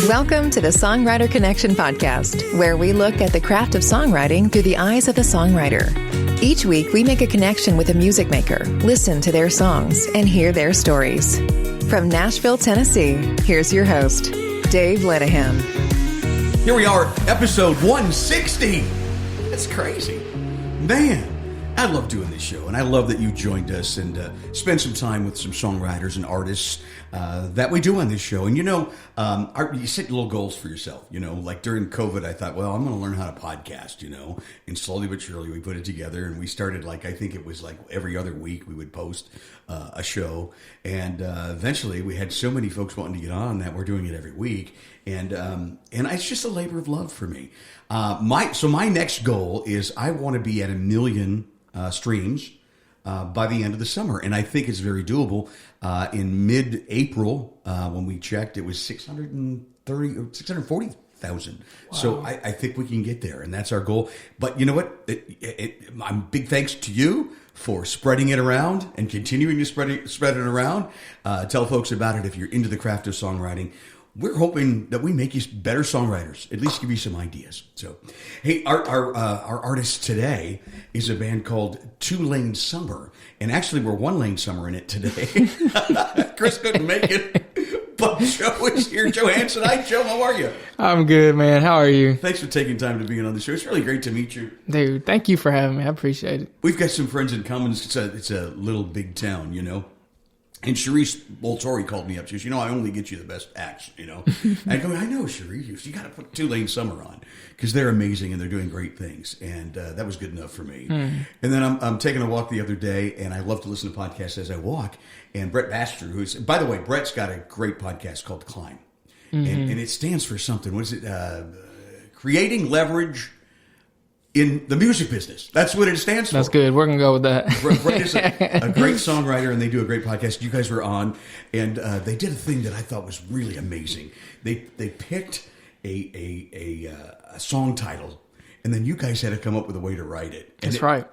Welcome to the Songwriter Connection podcast, where we look at the craft of songwriting through the eyes of the songwriter. Each week, we make a connection with a music maker, listen to their songs, and hear their stories. From Nashville, Tennessee, here's your host, Dave Lenahan. Here we are, episode 160. That's crazy. Man, I love doing this show, and I love that you joined us and spend some time with some songwriters and artists that we do on this show. And you set little goals for yourself. Like during COVID, I thought, well, I'm going to learn how to podcast, and slowly but surely we put it together. And we started I think it was every other week we would post a show. And eventually we had so many folks wanting to get on that we're doing it every week. And it's just a labor of love for me. My next goal is I want to be at 1 million streams by the end of the summer. And I think it's very doable. In mid-April, when we checked, it was 640,000. Wow. So I think we can get there, and that's our goal. But you know what? I'm big thanks to you for spreading it around and continuing to spread it around. Tell folks about it if you're into the craft of songwriting. We're hoping that we make you better songwriters, at least give you some ideas. So, hey, our artist today is a band called 2 Lane Summer. And actually, we're 1 Lane Summer in it today. Chris couldn't make it, but Joe is here. Joe Hanson. Hi, Joe. How are you? I'm good, man. How are you? Thanks for taking time to be on the show. It's really great to meet you. Dude, thank you for having me. I appreciate it. We've got some friends in common. It's a little big town, And Cherise Boltori called me up. She goes, I only get you the best acts, And I go, I know, Cherise. You got to put 2 Lane Summer on because they're amazing and they're doing great things. And that was good enough for me. And then I'm taking a walk the other day, and I love to listen to podcasts as I walk. And Brett Baxter, by the way, Brett's got a great podcast called Climb. And it stands for something. What is it? Creating leverage in the music business. That's what it stands for. That's good. We're going to go with that. Brett is a great songwriter, and they do a great podcast. You guys were on, and they did a thing that I thought was really amazing. They picked a song title, and then you guys had to come up with a way to write it. That's right.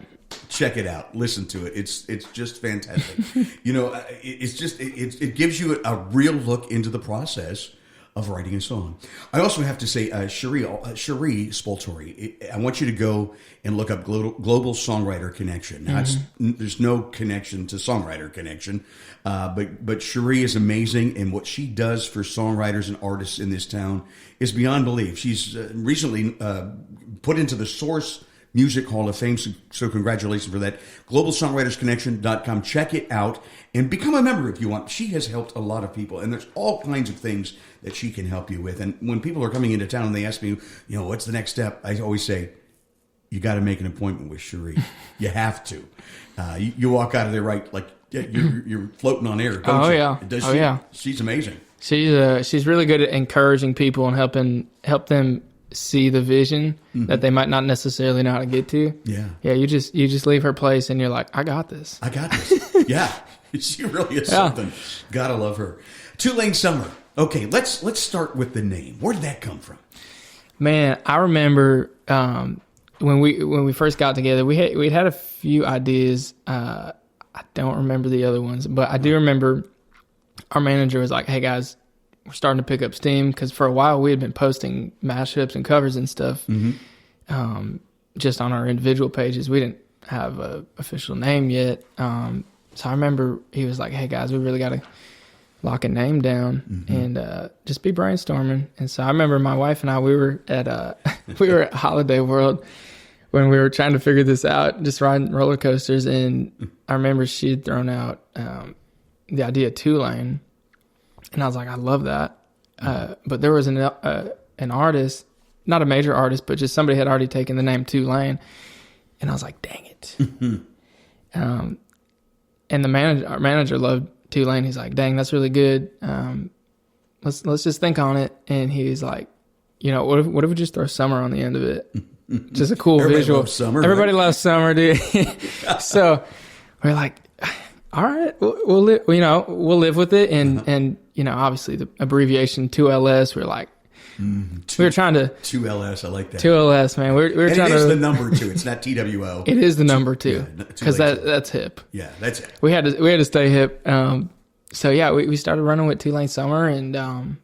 Check it out. Listen to it. It's just fantastic. It gives you a real look into the process of writing a song. I also have to say, Cherie Spoltori, I want you to go and look up Global Songwriter Connection. Now, there's no connection to Songwriter Connection, but Cherie is amazing, and what she does for songwriters and artists in this town is beyond belief. She's recently put into the Source Music Hall of Fame, so congratulations for that. GlobalSongwritersConnection.com. Check it out and become a member if you want. She has helped a lot of people, and there's all kinds of things that she can help you with. And when people are coming into town and they ask me, what's the next step? I always say, you got to make an appointment with Cherie. You have to. You walk out of there you're floating on air. Oh, yeah. Yeah. She's amazing. She's really good at encouraging people and help them see the vision that they might not necessarily know how to get to. Yeah. Yeah, you just leave her place and you're like, I got this. Yeah. She really is something. Gotta love her. 2 Lane Summer. Okay, let's start with the name. Where did that come from? Man, I remember when we first got together, we'd had a few ideas. I don't remember the other ones, but I do remember our manager was like, "Hey guys, we're starting to pick up steam," because for a while we had been posting mashups and covers and stuff just on our individual pages. We didn't have an official name yet. So I remember he was like, "Hey guys, we really got to lock a name down and just be brainstorming." And so I remember my wife and I, we were at Holiday World when we were trying to figure this out, just riding roller coasters. And I remember she had thrown out the idea of 2 Lane. And I was like, I love that. But there was an artist, not a major artist, but just somebody had already taken the name 2 Lane. And I was like, dang it. And our manager loved 2 Lane. He's like, dang, that's really good. Let's just think on it. And he's like, what if we just throw summer on the end of it? Just a cool visual. Loves summer. Everybody loves summer, dude. So we're like, all right, we'll live with it. And obviously the abbreviation 2LS, we're like, we were trying to 2LS. I like that. 2LS, man. We were trying to. It is the number 2. It's not TWO. It is the number 2 because that's hip. Yeah, that's it. We had to stay hip. So yeah, we started running with 2 Lane Summer, and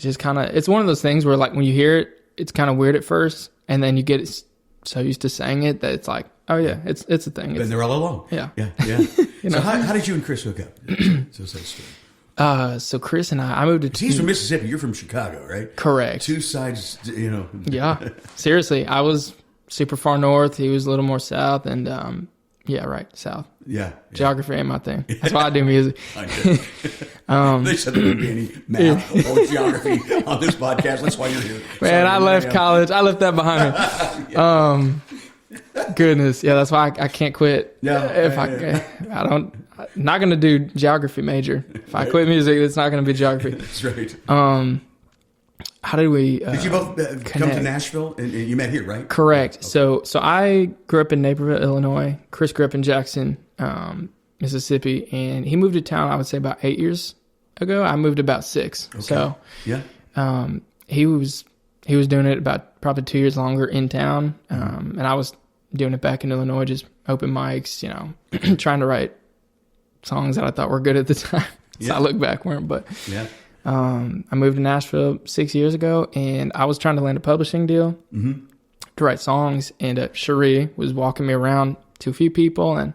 just kind of, it's one of those things where like when you hear it, it's kind of weird at first, and then you get so used to saying it that it's like, oh yeah, it's a thing. Been there all along. Yeah. So how did you and Chris hook up? So say story. So Chris and I moved to. He's from Mississippi. You're from Chicago, right? Correct. Two sides, Yeah. Seriously, I was super far north. He was a little more south, and south. Yeah. Geography ain't my thing. That's why I do music. I did. They said there wouldn't be any math or geography on this podcast. That's why you're here. Man, I left college. I left that behind me. Goodness. Yeah, that's why I can't quit. I'm not going to do geography major. If I quit music, it's not going to be geography. That's right. How did we Did you both come to Nashville? And you met here, right? Correct. Okay. So I grew up in Naperville, Illinois. Chris grew up in Jackson, Mississippi. And he moved to town, I would say, about 8 years ago. I moved about 6. Okay. So he was doing it about probably 2 years longer in town. And I was doing it back in Illinois, just open mics, trying to write songs that I thought were good at the time. So I look back, weren't, but I moved to Nashville 6 years ago, and I was trying to land a publishing deal to write songs, and Cherie was walking me around to a few people, and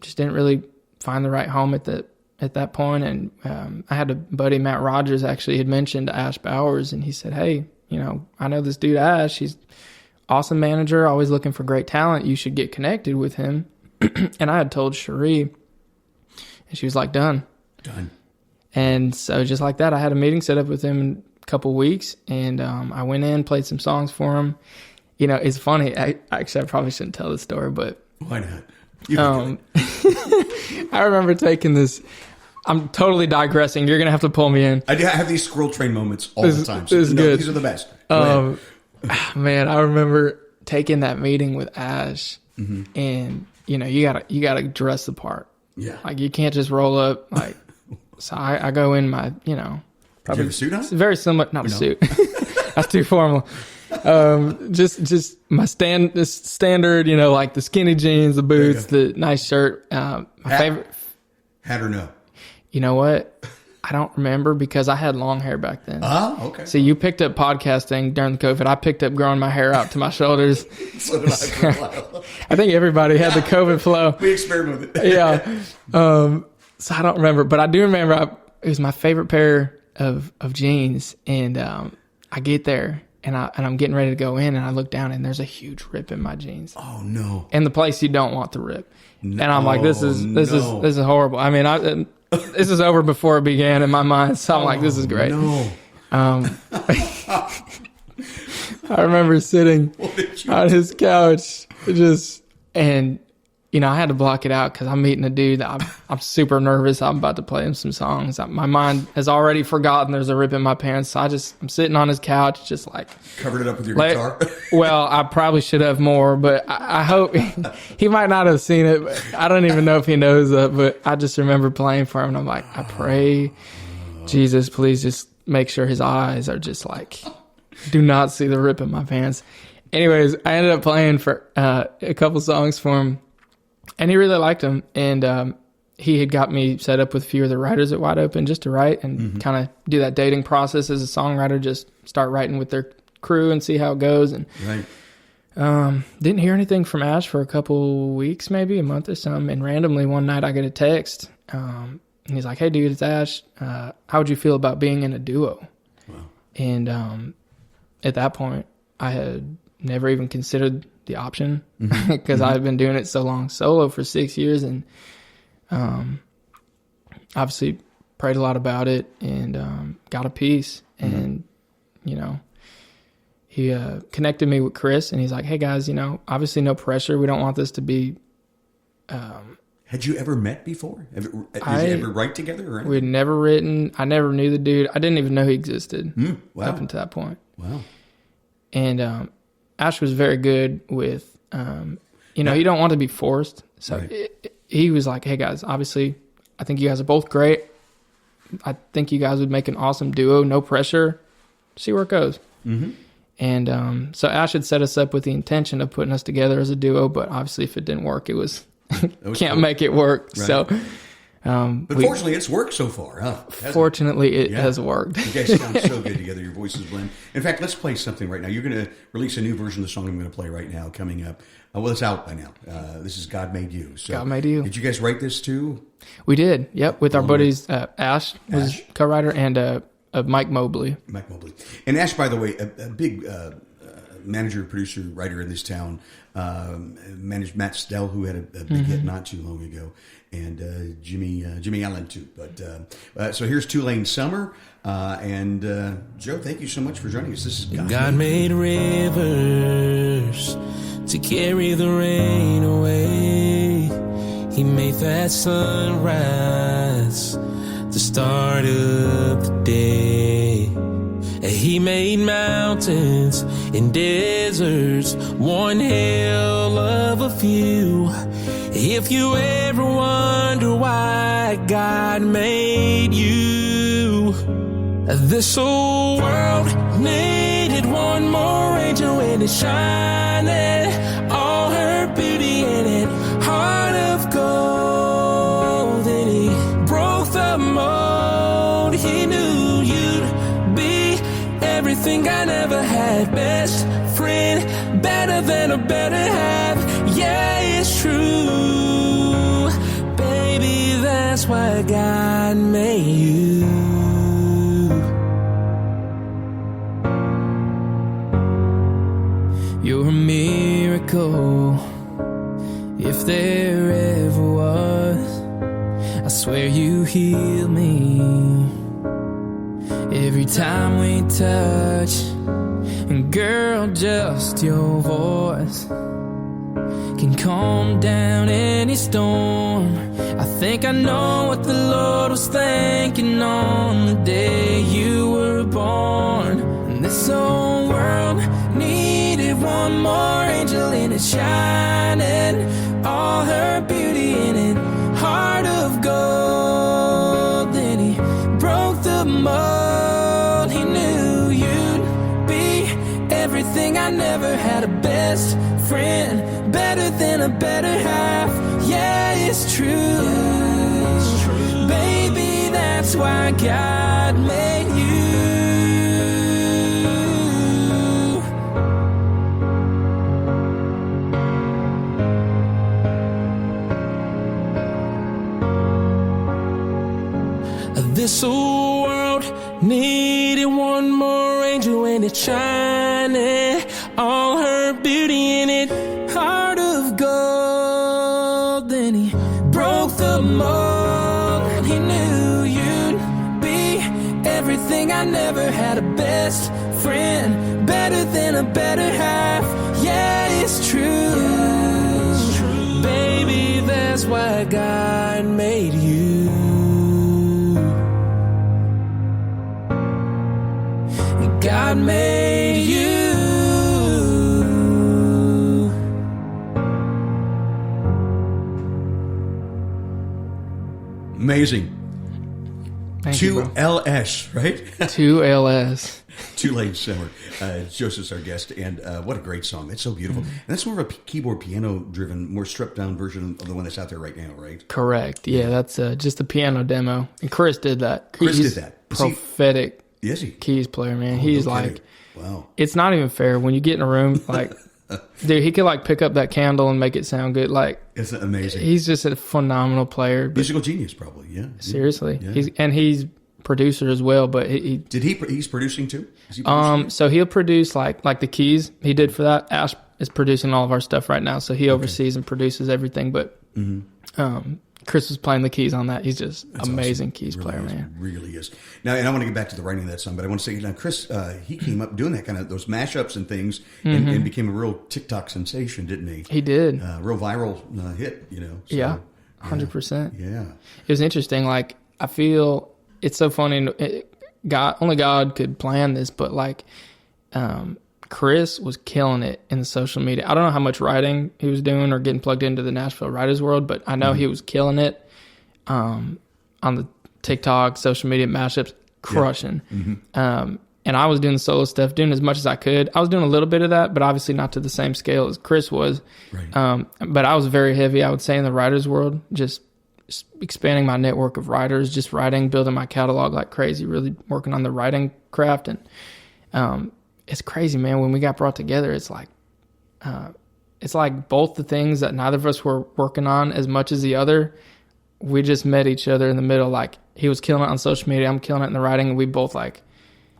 just didn't really find the right home at that point. And I had a buddy, Matt Rogers, actually had mentioned Ash Bowers, and he said, hey, I know this dude Ash, he's awesome manager, always looking for great talent, you should get connected with him. And I had told Cherie, and she was like, done. And so just like that, I had a meeting set up with him in a couple weeks, and I went in, played some songs for him. It's funny. I probably shouldn't tell this story, but why not? I remember taking this. I'm totally digressing. You're gonna have to pull me in. I have these squirrel train moments all the time. So good. These are the best. Man, I remember taking that meeting with Ash, and you gotta dress the part. Yeah, like you can't just roll up like. So I go in my, probably. Did you have a suit on? Very similar, not a suit. That's too formal. Just my standard, like the skinny jeans, the boots, the nice shirt. My favorite. Hat or no? You know what? I don't remember because I had long hair back then. Oh, okay. So you picked up podcasting during the COVID. I picked up growing my hair out to my shoulders. So did I for a while. I think everybody had the COVID flow. We experimented with it. Yeah. So I don't remember, but I do remember it was my favorite pair of jeans, and I get there and I'm getting ready to go in, and I look down and there's a huge rip in my jeans. Oh no! And the place you don't want the rip, and I'm like, this is horrible. I mean, this is over before it began in my mind, so I'm like, this is great. No. I remember sitting on his couch, I had to block it out because I'm meeting a dude that I'm super nervous. I'm about to play him some songs. My mind has already forgotten there's a rip in my pants. So I'm sitting on his couch, just like covered it up with your guitar. Well, I probably should have more, but I hope he might not have seen it. But I don't even know if he knows that. But I just remember playing for him, and I'm like, I pray, Jesus, please just make sure his eyes are just like, do not see the rip in my pants. Anyways, I ended up playing for a couple songs for him. And he really liked them, and he had got me set up with a few of the writers at Wide Open just to write and kind of do that dating process as a songwriter, just start writing with their crew and see how it goes. And didn't hear anything from Ash for a couple weeks, maybe a month or something, and randomly one night I get a text, and he's like, hey dude, it's Ash. How would you feel about being in a duo? Wow. And at that point, I had never even considered the option because I had been doing it so long solo for 6 years, and obviously prayed a lot about it, and got a piece. And he connected me with Chris, and he's like, hey guys, obviously no pressure, we don't want this to be had you ever met before? Did you ever write together or anything? We'd never written. I never knew the dude. I didn't even know he existed up until that point. Wow. And Ash was very good with, you don't want to be forced. So he was like, hey guys, obviously I think you guys are both great. I think you guys would make an awesome duo. No pressure. See where it goes. Mm-hmm. And so Ash had set us up with the intention of putting us together as a duo, but obviously if it didn't work, it was, can't make it work. Right. So But fortunately, it's worked so far, huh? Fortunately, it has worked. You guys sound so good together. Your voices blend. In fact, let's play something right now. You're going to release a new version of the song I'm going to play right now coming up. Well, it's out by now. This is God Made You. So, God Made You. Did you guys write this too? We did, yep, with our buddies. Ash was co-writer, and Mike Mobley. Mike Mobley. And Ash, by the way, a big manager, producer, writer in this town, managed Matt Stell, who had a big hit not too long ago, and Jimmy Allen too. But so here's Tulane Summer, and Joe, thank you so much for joining us. This is God made rivers to carry the rain away. He made that sunrise to start up the day. He made mountains and deserts, one hell of a few. If you ever wonder why God made you, this old world needed one more angel and it's shining, all her beauty in it, heart of gold. And he broke the mold. He knew you'd be everything I never had, best friend, better than a better half. Yeah, it's true, baby, that's why God made you. You're a miracle, if there ever was. I swear you heal me every time we touch. And girl, just your voice can calm down any storm. I think I know what the Lord was thinking on the day you were born. And this whole world needed one more angel and it's shining, all her beauty in it, heart of gold. Then he broke the mold. He knew you'd be everything I never had, a best friend, better than a better half. Yeah, it's true, baby, that's why God made you. This old world needed one more angel and it's shining, all her beauty in it, heart of gold. Then he broke the mold. He knew you'd be everything I never had, a best friend, better than a better half. Yeah, it's true, baby, that's why God made you. God made you. Amazing. Thank you, bro. 2LS, right? 2LS. Tulane Summer. Joseph's our guest, and what a great song. That's so beautiful. And that's more of a keyboard piano-driven, more stripped-down version of the one that's out there right now, right? Correct. Yeah, that's just a piano demo. And Chris did that. Chris did that. Prophetic. Yes, he keys player, man. He's no like, wow. It's not even fair when you get in a room like, dude. He could like pick up that candle and make it sound good. Like, it's amazing. He's just a phenomenal player. Musical genius, probably. Yeah. Seriously, yeah. He's producer as well. But he's producing too? Is he producing so he'll produce like the keys he did for that. Ash is producing all of our stuff right now, so he oversees and produces everything. But Chris was playing the keys on that. He's just That's amazing awesome. keys Really player, is. man. Really is. Now, and I want to get back to the writing of that song, but I want to say, now, Chris, he came up doing that kind of those mashups and things, and became a real TikTok sensation, didn't he? He did. Real viral hit, you know. So, yeah, 100%. Yeah. It was interesting. Like, I feel it's so funny. Only God could plan this, but like, Chris was killing it in the social media. I don't know how much writing he was doing or getting plugged into the Nashville writers world, but I know he was killing it on the TikTok, social media mashups, crushing. Yeah. And I was doing the solo stuff, doing as much as I could. I was doing a little bit of that, but obviously not to the same scale as Chris was. Right. But I was very heavy, I would say, in the writers world, just expanding my network of writers, just writing, building my catalog like crazy, really working on the writing craft. And it's crazy, man. When we got brought together, it's like both the things that neither of us were working on as much as the other. We just met each other in the middle. Like, he was killing it on social media, I'm killing it in the writing, and we both like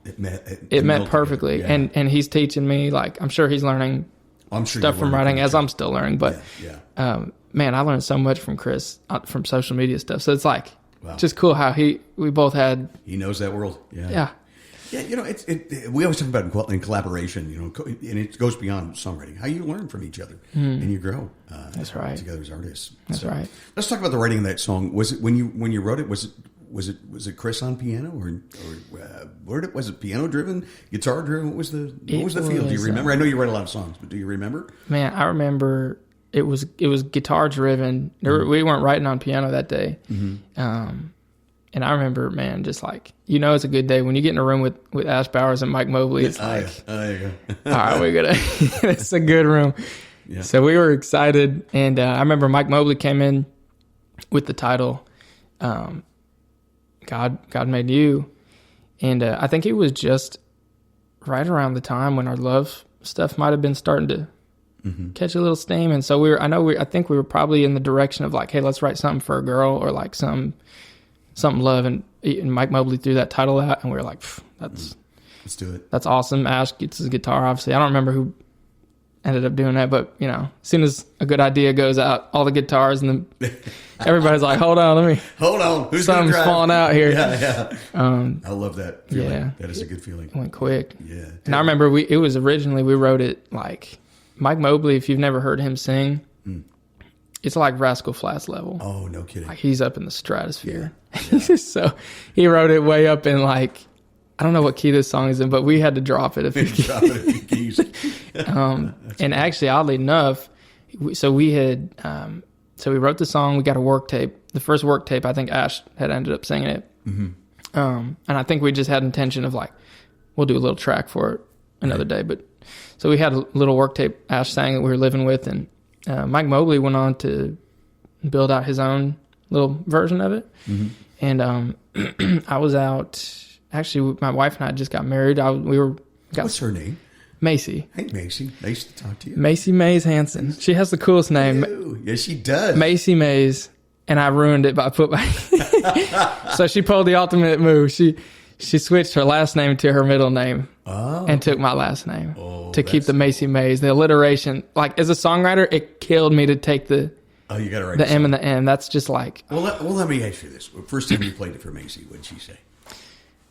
it met perfectly. Yeah. And he's teaching me, like, I'm sure he's learning stuff from writing as I'm still learning. But man, I learned so much from Chris from social media stuff. So it's like just cool how he knows that world. Yeah. Yeah, we always talk about in collaboration, and it goes beyond songwriting. How you learn from each other and you grow. That's right. Together as artists. That's right. Let's talk about the writing of that song. Was it when you wrote it? Was it Chris on piano or was it piano driven, guitar driven? What was the feel? Do you remember? I know you write a lot of songs, but do you remember? Man, I remember it was guitar driven. We weren't writing on piano that day. And I remember, man, just like, it's a good day when you get in a room with Ash Bowers and Mike Mobley. It's like, there you go. All right, we're gonna. It's a good room. Yeah. So we were excited, and I remember Mike Mobley came in with the title, "God Made You," and I think it was just right around the time when our love stuff might have been starting to catch a little steam, and so I think we were probably in the direction of like, hey, let's write something for a girl or like something love, and Mike Mobley threw that title out, and we were like, let's do it. That's awesome. Ash gets his guitar, obviously. I don't remember who ended up doing that, but as soon as a good idea goes out, all the guitars, and then everybody's like, hold on, who's something's falling out here. Yeah. I love that feeling. Yeah, that is a good feeling. It went quick. Yeah. And I remember we wrote it like Mike Mobley. If you've never heard him sing, it's like Rascal Flatts level. Oh, no kidding. Like, he's up in the stratosphere. Yeah. So he wrote it way up in, like, I don't know what key this song is in, but we had to drop it a few keys. And actually, oddly enough, we wrote the song. We got a work tape. The first work tape, I think Ash had ended up singing it. And I think we just had intention of like, we'll do a little track for it another day. But so we had a little work tape Ash sang that we were living with, and Mike Mobley went on to build out his own little version of it. And I was out. Actually, my wife and I just got married. What's her name? Macy. Hey, Macy. Nice to talk to you. Macy Mays Hanson. She has the coolest name. Ew. Yes, she does. Macy Mays. And I ruined it by So she pulled the ultimate move. She switched her last name to her middle name and took my last name to keep the Macy Mays. The alliteration, like, as a songwriter, it killed me to take the you got to write the M and the N. That's just like. Well, let me ask you this. First time you played it for Macy, what did she say?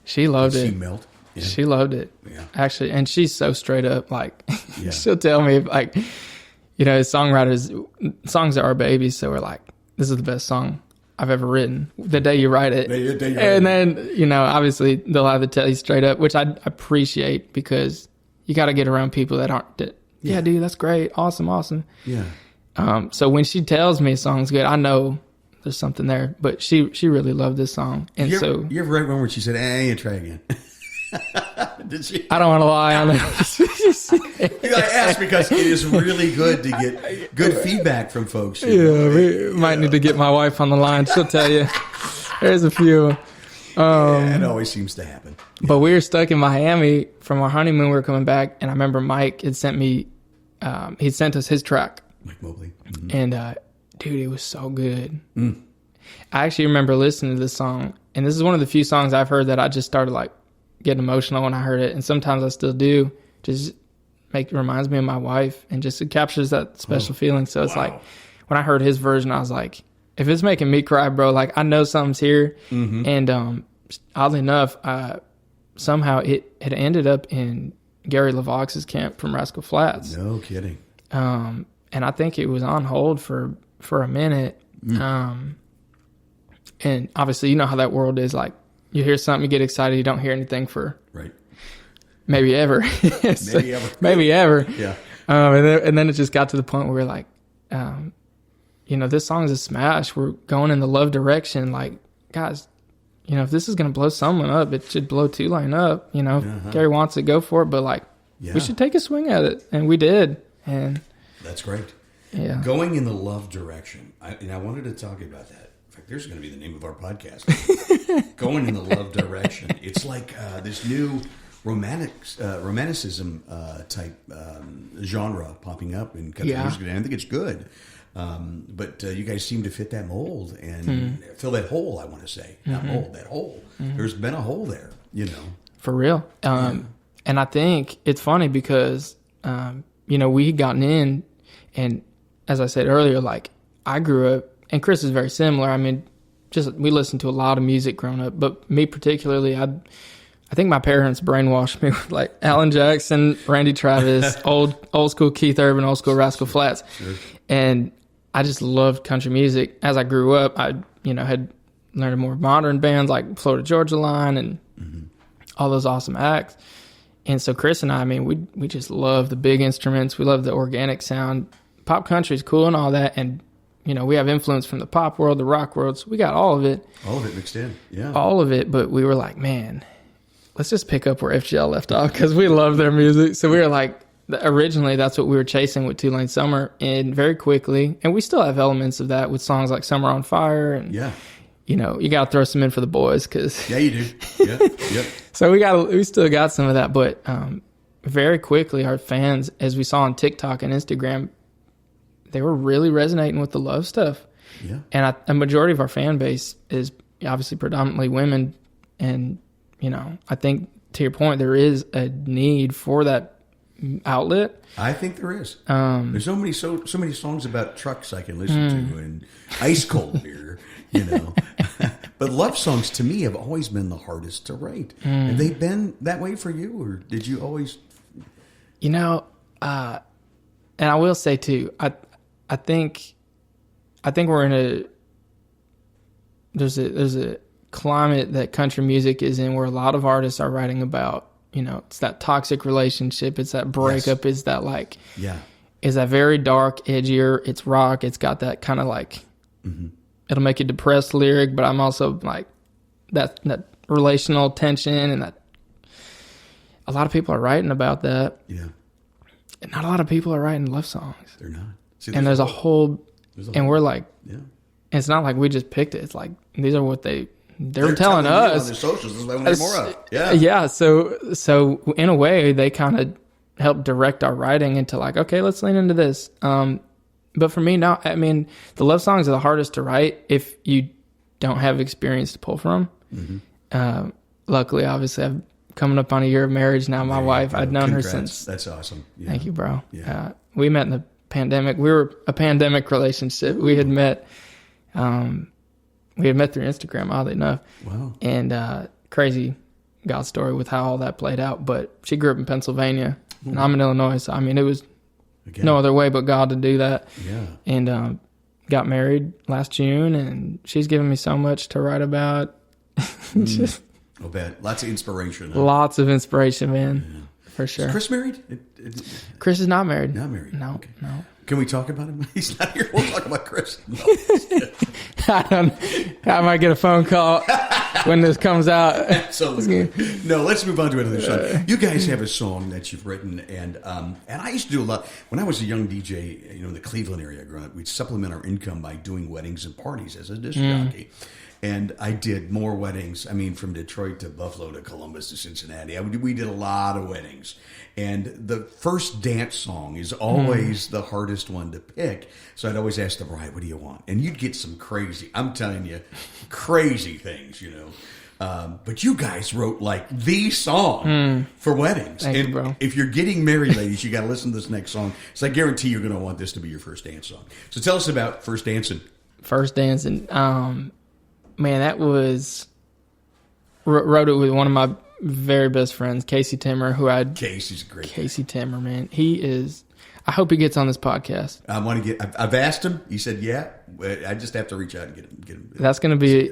She loved it. She melt. Yeah. She loved it. Yeah. Actually, and she's so straight up. Like, she'll tell me, like, as songwriters, songs are our babies. So we're like, this is the best song I've ever written. The day you write it. And then, obviously they'll either tell you straight up, which I appreciate, because you got to get around people that aren't, dude, that's great. Awesome. Yeah. So when she tells me a song's good, I know there's something there. But she really loved this song. And you ever read one where she said, hey, try again? Did she? I don't want to lie on that. I asked because it is really good to get good feedback from folks. We might need to get my wife on the line. She'll tell you. There's a few. It always seems to happen. But we were stuck in Miami from our honeymoon. We were coming back, and I remember Mike had sent me. He'd sent us his track. Mike Mobley. And dude, it was so good. I actually remember listening to this song, and this is one of the few songs I've heard that I just started like getting emotional when I heard it, and sometimes I still do. Just reminds me of my wife, and just it captures that special feeling. So it's like when I heard his version, I was like, if it's making me cry, bro, like I know something's here. And oddly enough, somehow it had ended up in Gary LaVox's camp from Rascal Flatts. No kidding. And I think it was on hold for a minute. And obviously, you know how that world is. Like, you hear something, you get excited, you don't hear anything for maybe ever. Maybe ever. Yeah. And then it just got to the point where we're like, this song's a smash. We're going in the love direction. Like, guys, if this is going to blow someone up, it should blow Tulane up. Gary wants it, go for it. But like, we should take a swing at it. And we did. And that's great. Yeah. Going in the love direction. I wanted to talk about that. In fact, there's going to be the name of our podcast. Going in the love direction. It's like this new romanticism type genre popping up in country music, and I think it's good. But you guys seem to fit that mold and fill that hole, I want to say. Not mold, that hole. There's been a hole there, you know. For real. And I think it's funny because, you know, we had gotten in, and as I said earlier, like, I grew up, and Chris is very similar. I mean, we listened to a lot of music growing up, but me particularly, I think my parents brainwashed me with like Alan Jackson, Randy Travis, old school Keith Urban, old school Rascal Flatts. Sure. And I just loved country music. As I grew up, I, you know, had learned more modern bands like Florida Georgia Line and all those awesome acts. And so Chris and I mean, we just love the big instruments. We love the organic sound. Pop country is cool and all that. And, you know, we have influence from the pop world, the rock world. So we got all of it. All of it mixed in. Yeah. All of it. But we were like, man, let's just pick up where FGL left off because we love their music. So we were like, originally that's what we were chasing with Two Lane Summer. And very quickly, and we still have elements of that with songs like Summer on Fire. And, you know, you got to throw some in for the boys because. Yeah, you do. Yeah. So we still got some of that. But very quickly, our fans, as we saw on TikTok and Instagram, they were really resonating with the love stuff. Yeah. And a majority of our fan base is obviously predominantly women. And, you know, I think to your point, there is a need for that outlet. I think there is. There's so many songs about trucks I can listen to and ice cold beer, you know. But love songs to me have always been the hardest to write. Have they been that way for you, or did you always? You know, and I will say too, I think we're in there's a climate that country music is in where a lot of artists are writing about, you know, it's that toxic relationship, it's that breakup, it's that like, is that very dark, edgier, it's rock, it's got that kind of like, it'll make you depressed lyric, but I'm also like, that relational tension and that, a lot of people are writing about that. Yeah. And not a lot of people are writing love songs. They're not. See, and there's a whole, and we're like, it's not like we just picked it. It's like, these are what they're telling us. On their socials, this is what I want more of. Yeah. Yeah. So in a way, they kind of help direct our writing into like, okay, let's lean into this. But for me now, I mean, the love songs are the hardest to write if you don't have experience to pull from. Luckily, obviously, I'm coming up on a year of marriage now. My wife, I'd known her since. That's awesome. Yeah. Thank you, bro. Yeah. We met in the pandemic. We were a pandemic relationship. We had met through Instagram, oddly enough. Wow. And crazy God story with how all that played out. But she grew up in Pennsylvania, and I'm in Illinois. So, I mean, it was no other way but God to do that. Yeah. And got married last June, and she's given me so much to write about. Just I'll bet. Lots of inspiration. Lots of inspiration, man. Yeah. For sure. Is Chris married? Chris is not married. Not married. No, okay. No. Can we talk about him? He's not here. We'll talk about Chris. No. I might get a phone call when this comes out. Absolutely. No, let's move on to another song. You guys have a song that you've written, and I used to do a lot. When I was a young DJ, you know, in the Cleveland area growing up, we'd supplement our income by doing weddings and parties as a disc jockey. And I did more weddings. I mean, from Detroit to Buffalo to Columbus to Cincinnati. We did a lot of weddings. And the first dance song is always the hardest one to pick. So I'd always ask the bride, what do you want? And you'd get some crazy, I'm telling you, crazy things, you know. But you guys wrote like the song for weddings. Thank you, bro. If you're getting married, ladies, you got to listen to this next song. So I guarantee you're going to want this to be your first dance song. So tell us about First Dancing. First Dancing. Man, that was wrote it with one of my very best friends, Casey Timmer, Casey's great. Casey Timmer, man, he is. I hope he gets on this podcast. I want to get. I've asked him. He said, "Yeah." I just have to reach out and get him. That's going to be.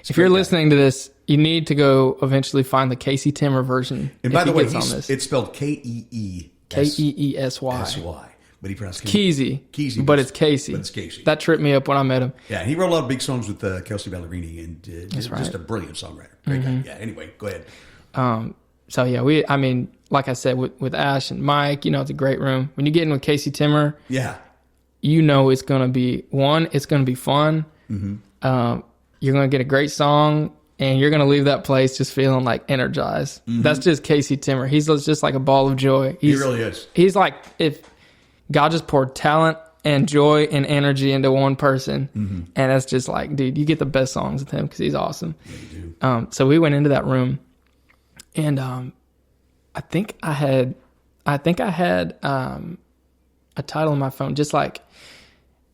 If you're listening to this, you need to go eventually find the Casey Timmer version. And by the way, it's spelled Keeesy. Keesy. But he pronounced Keezy, but it's Casey. But it's Casey. That tripped me up when I met him. Yeah, and he wrote a lot of big songs with Kelsey Ballerini, and just a brilliant songwriter. Great guy. Yeah. Anyway, go ahead. So yeah, I mean, like I said, with Ash and Mike, you know, it's a great room. When you get in with Casey Timmer, you know it's gonna be it's gonna be fun. you're going to get a great song, and you're going to leave that place just feeling like energized. That's just Casey Timmer. He's just like a ball of joy. He really is. He's like if God just poured talent and joy and energy into one person, and that's just like, dude, you get the best songs with him because he's awesome. Yeah, you do. So we went into that room, and I think I had a title on my phone, just like,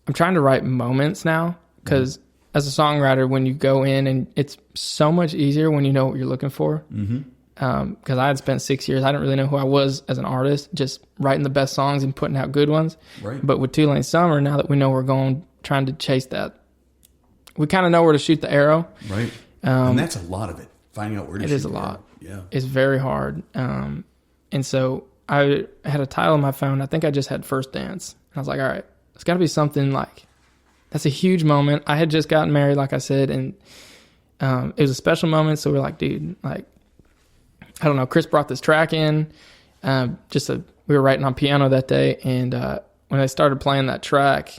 I'm trying to write moments now, because as a songwriter, when you go in, and it's so much easier when you know what you're looking for. Because I had spent 6 years, I didn't really know who I was as an artist, just writing the best songs and putting out good ones. Right. But with 2 Lane Summer, now that we know trying to chase that, we kind of know where to shoot the arrow. Right. And that's a lot of it. Finding out where to shoot. It is a the lot. arrow. Yeah. It's very hard. And so I had a title on my phone. I think I just had First Dance. And I was like, all right, it's got to be something like, that's a huge moment. I had just gotten married, like I said, and it was a special moment. So we're like, dude, like, I don't know. Chris brought this track in. We were writing on piano that day, and when I started playing that track,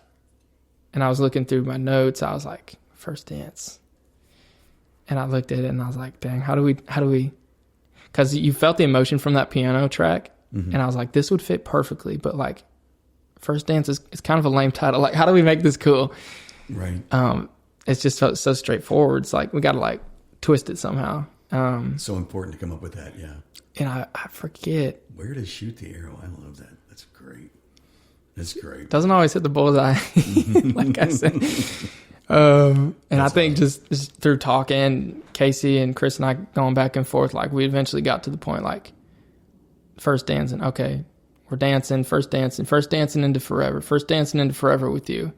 and I was looking through my notes, I was like, First Dance. And I looked at it, and I was like, dang, how do we? Because you felt the emotion from that piano track, and I was like, this would fit perfectly. But like, First Dance is kind of a lame title. Like, how do we make this cool? Right. It's just so straightforward. It's like we got to like twist it somehow. So important to come up with that, yeah. And I forget. Where to shoot the arrow. I love that. That's great. That's great. Doesn't always hit the bullseye, like I said. And I think just through talking, Casey and Chris and I going back and forth, like we eventually got to the point, like, first dancing. Okay, we're dancing, first dancing into forever, first dancing into forever with you.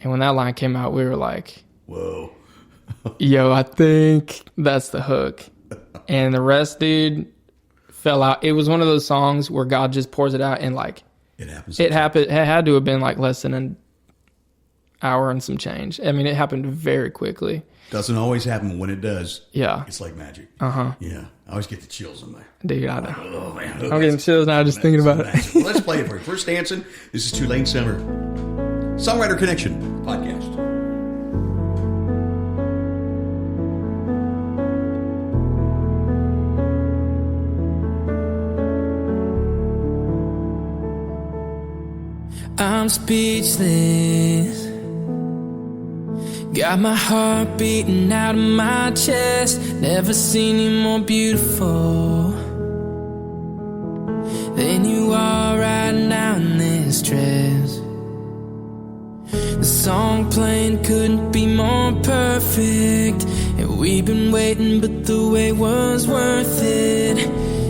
And when that line came out, we were like, whoa. Yo, I think that's the hook. And the rest, dude, fell out. It was one of those songs where God just pours it out, and like it happens. It had to have been like less than an hour and some change. I mean, it happened very quickly. Doesn't always happen. When it does, yeah, it's like magic. Yeah, I always get the chills on my. Dude, I know. Oh man, I'm getting chills now just thinking about it. Well, let's play it for you. First dancing. This is 2 Lane Summer, Songwriter Connection podcast. I'm speechless. Got my heart beating out of my chest. Never seen you more beautiful than you are right now in this dress. The song playing couldn't be more perfect, and we've been waiting, but the wait was worth it.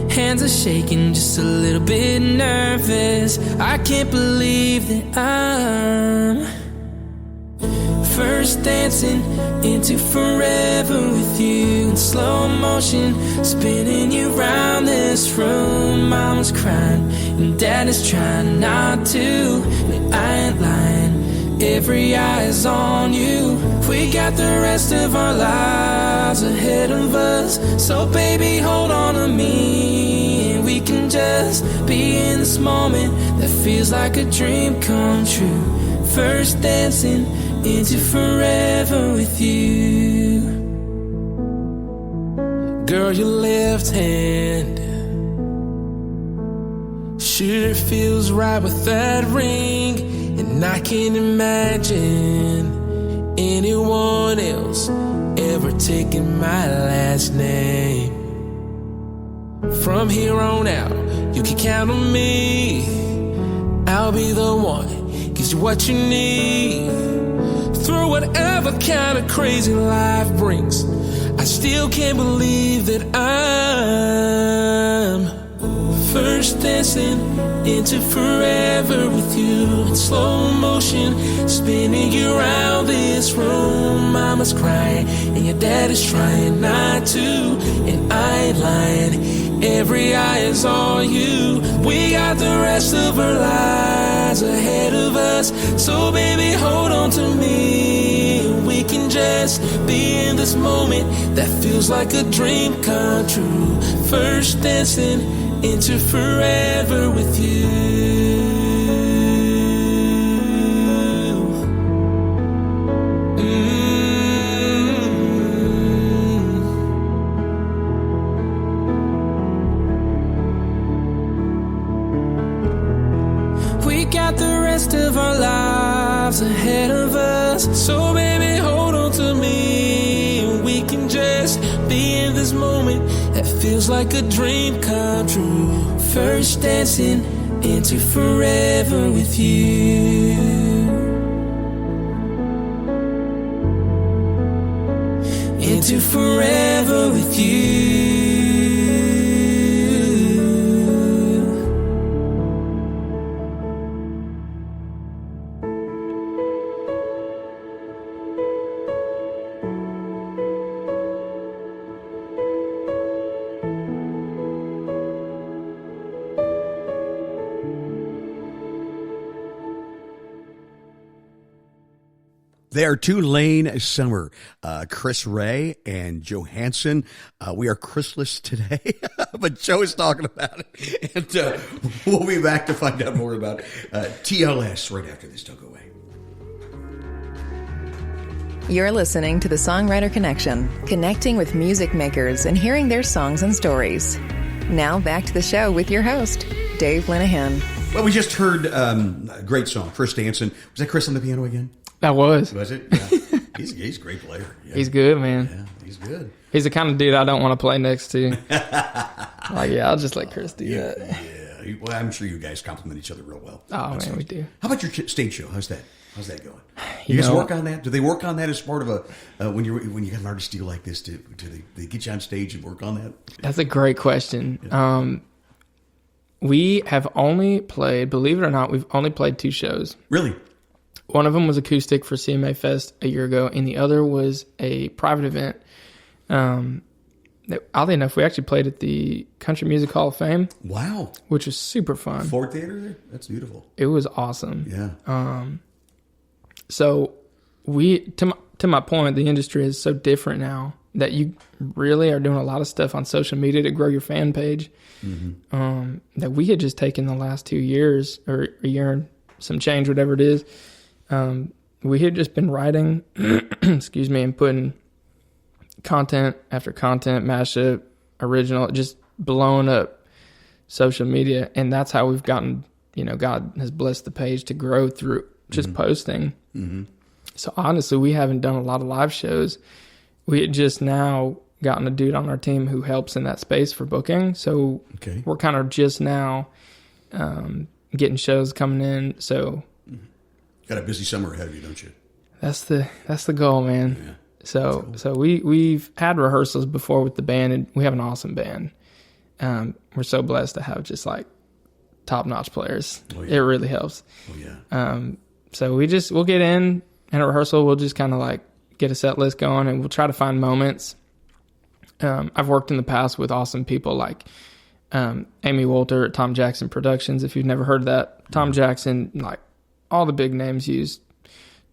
Hands are shaking, just a little bit nervous. I can't believe that I'm first dancing into forever with you in slow motion, spinning you around this room. Mama's crying and Dad is trying not to, but I ain't lying. Every eye is on you. We got the rest of our lives ahead of us, so baby, hold on to me, and we can just be in this moment that feels like a dream come true. First dancing into forever with you. Girl, your left hand sure feels right with that ring, and I can't imagine anyone else ever taking my last name. From here on out, you can count on me. I'll be the one, gives you what you need. Through whatever kind of crazy life brings, I still can't believe that I'm first dancing into forever with you in slow motion, spinning you around this room. Mama's crying and your dad is trying not to, and I ain't lying. Every eye is on you. We got the rest of our lives ahead of us, so baby, hold on to me. We can just be in this moment that feels like a dream come true. First dancing into forever with you. got the rest of our lives ahead of us. So baby, hold on to me, and we can just be in this moment that feels like a dream come true. First dancing into forever with you. Into forever with you. They are Tulane Summer, Chris Ray and Joe Hanson. We are Chrisless today, but Joe is talking about it. And we'll be back to find out more about TLS right after this. Don't go away. You're listening to the Songwriter Connection, connecting with music makers and hearing their songs and stories. Now back to the show with your host, Dave Linehan. Well, we just heard a great song, First Dancing. Was that Chris on the piano again? That was. Was it? Yeah. He's a great player. Yeah. He's good, man. Yeah, he's good. He's the kind of dude I don't want to play next to. Like, yeah, I'll just let Chris do that. Yeah. Well, I'm sure you guys compliment each other real well. Oh, man, we do. How about your stage show? How's that going? You guys work on that? Do they work on that as part of a when you got an artist deal like this? Do they get you on stage and work on that? That's a great question. Yeah. We have only played, believe it or not, we've only played 2 shows. Really? One of them was acoustic for CMA Fest a year ago, and the other was a private event. Oddly enough, we actually played at the Country Music Hall of Fame. Wow. Which was super fun. Ford Theater there? That's beautiful. It was awesome. Yeah. So to my point, the industry is so different now that you really are doing a lot of stuff on social media to grow your fan page. Mm-hmm. That we had just taken the last 2 years, or a year and some change, whatever it is. We had just been writing, excuse me, and putting content after content, mashup, original, just blowing up social media. And that's how we've gotten, God has blessed the page to grow through just posting. Mm-hmm. So honestly, we haven't done a lot of live shows. We had just now gotten a dude on our team who helps in that space for booking. So we're kind of just now getting shows coming in. So got a busy summer ahead of you, don't you? That's the goal, man. Yeah, so cool. So we've had rehearsals before with the band, and we have an awesome band. We're so blessed to have just like top-notch players. Oh, yeah. It really helps. Oh yeah. So we'll get in a rehearsal. We'll just kind of like get a set list going, and we'll try to find moments. I've worked in the past with awesome people like Amy Wolter at Tom Jackson Productions. If you've never heard of that, Tom Jackson, like all the big names use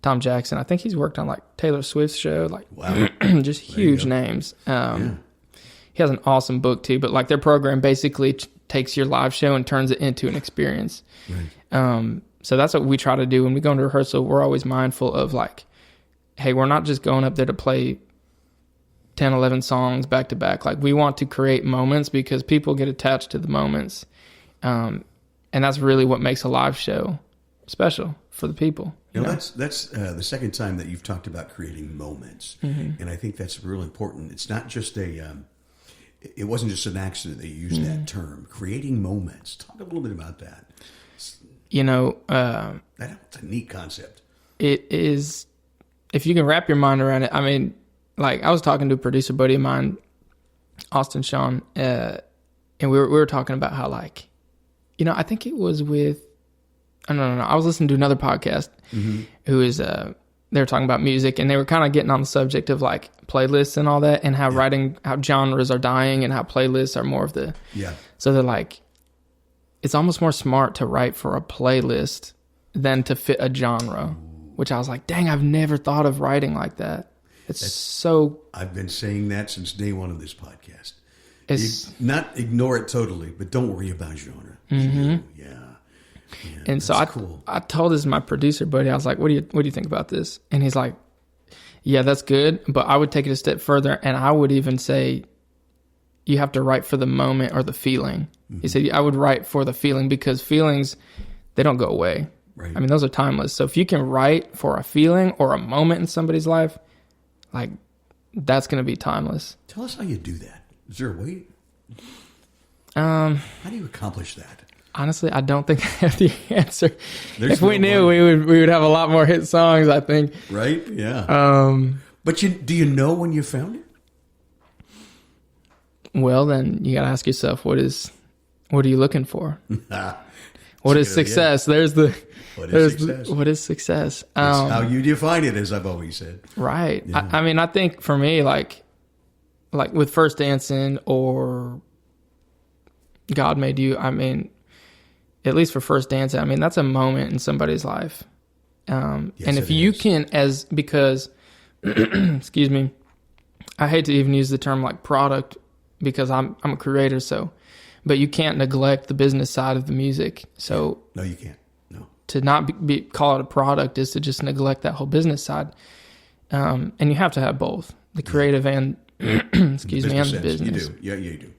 Tom Jackson. I think he's worked on like Taylor Swift's show, like wow. Just huge names. He has an awesome book too, but like their program basically takes your live show and turns it into an experience. Right. So that's what we try to do when we go into rehearsal. We're always mindful of like, hey, we're not just going up there to play 10, 11 songs back to back. Like we want to create moments because people get attached to the moments. And that's really what makes a live show special for the people. That's the second time that you've talked about creating moments. Mm-hmm. And I think that's really important. It's not just it wasn't just an accident that you used that term, creating moments. Talk a little bit about that. That's a neat concept. It is, if you can wrap your mind around it. I mean, like I was talking to a producer buddy of mine, Austin Sean, and we were talking about how like, I think it was with, no. I was listening to another podcast who is, they were talking about music, and they were kind of getting on the subject of like playlists and all that, and how how genres are dying, and how playlists are more of the, so they're like, it's almost more smart to write for a playlist than to fit a genre, which I was like, dang, I've never thought of writing like that. I've been saying that since day one of this podcast. Not ignore it totally, but don't worry about genre. Mm-hmm. Yeah. And so I told this to my producer buddy. I was like, what do you think about this? And he's like, yeah, that's good, but I would take it a step further, and I would even say you have to write for the moment or the feeling. Mm-hmm. He said I would write for the feeling, because feelings, they don't go away. Right. I mean, those are timeless. So if you can write for a feeling or a moment in somebody's life, like, that's going to be timeless. Tell us how you do that. Is there a way? How do you accomplish that? Honestly, I don't think I have the answer. There's if we knew, we would have a lot more hit songs, I think. Right? Yeah. But do you know when you found it? Well, then you got to ask yourself, what are you looking for? What is success? What is success? What is success? That's how you define it, as I've always said. Right. Yeah. I mean, I think for me, like with First Dancing or God Made You, I mean, at least for First Dancing, I mean, that's a moment in somebody's life. And if you can, because, excuse me, I hate to even use the term like product because I'm a creator, so, but you can't neglect the business side of the music. So no, you can't. No. To not call it a product is to just neglect that whole business side. And you have to have both the creative and, excuse me, and the business. You do. Yeah, you do.